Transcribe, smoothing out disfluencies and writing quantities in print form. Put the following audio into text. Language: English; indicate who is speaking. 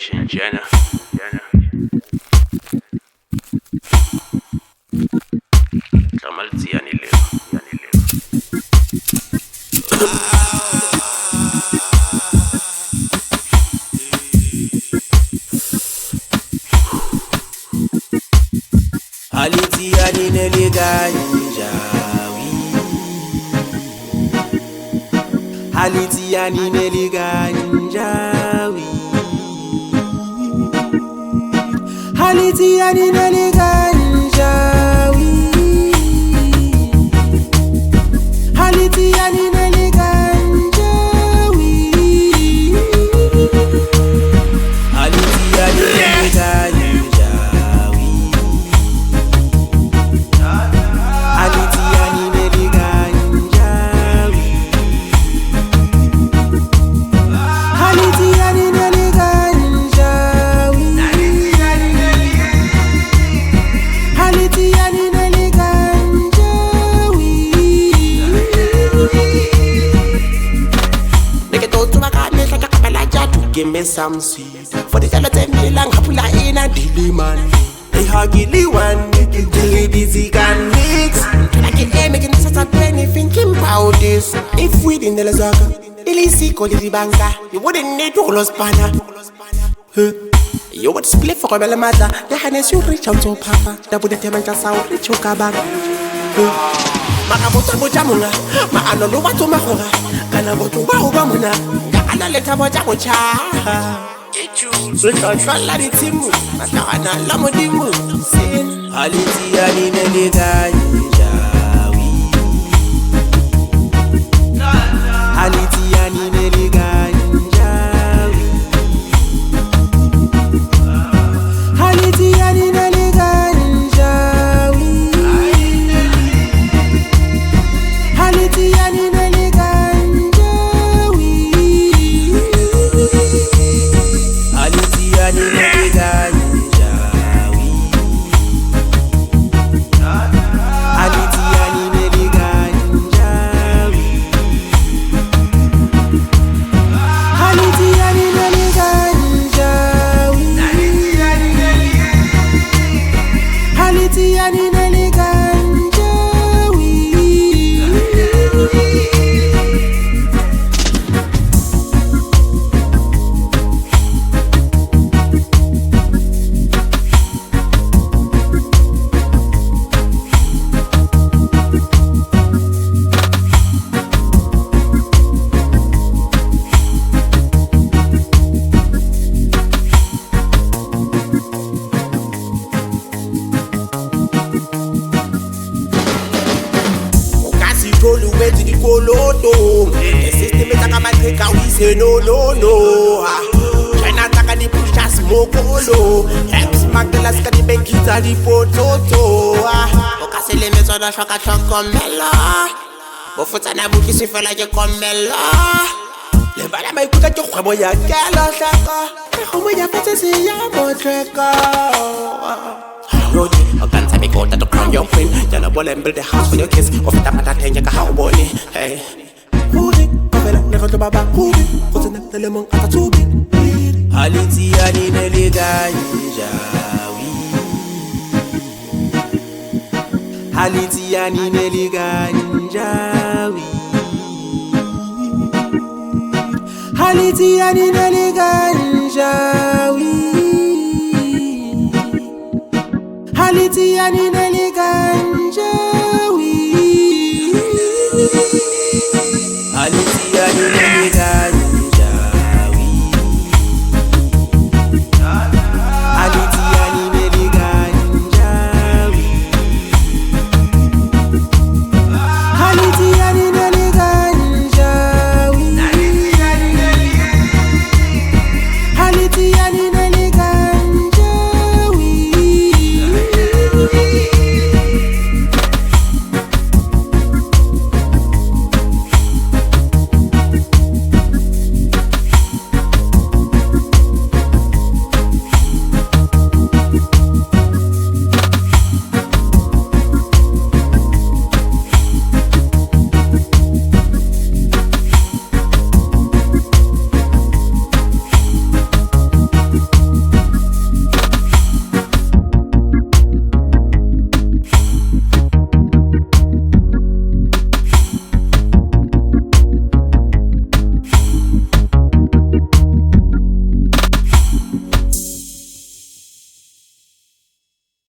Speaker 1: Letsiane. Tlama Letsiane leo.
Speaker 2: Letsiane ne le ganja Letsiane ne le ganja Letsiane ne le ganja Letsiane ne le ganja Letsiane ne le ganja Give me some sweet for the jala me lang hapula ina dili man. They huggy one, the ladies can mix. Like it ain't making such a penny thinking about this. If we didn't the zaka, ilisi ko di banka, you wouldn't need to close pana. You would split for a mata. The harness you reach out to papa. That would determine just how rich you can back. Makaboto bojamuna, ma anolo watu mahora. Kana boto ba ubamuna. Ana leta moja mocha. Control the team. Matana la modimu. Letsiane ne le ganja Letsiane ne le ganja Letsiane ne le ganja Letsiane ne le ganja Letsiane ne le ganja Letsiane ne le ganja Letsiane ne le ganja Letsiane ne le ganja Roll away to the coloto. The system is like a man take out, we say no. China taka the push a smoke olo. Hex Magdala's got the bank kita the pototo. Okase le meso da shoka chokomela. Bofuta na buki si fela je komela. Le bala mai kuka jo kwebo ya kelo shaka. Como ya pete si ya motreka. Road, I can't tell me go to crown your queen. Then I will build the house for your kids. Of the matter, then you can have money. Hey, who's it? Never to Baba. Who's it? What's the next lemon at a tubi? Letsiane ne le ganja Letsiane ne le ganja Letsiane ne le ganja Letsiane ne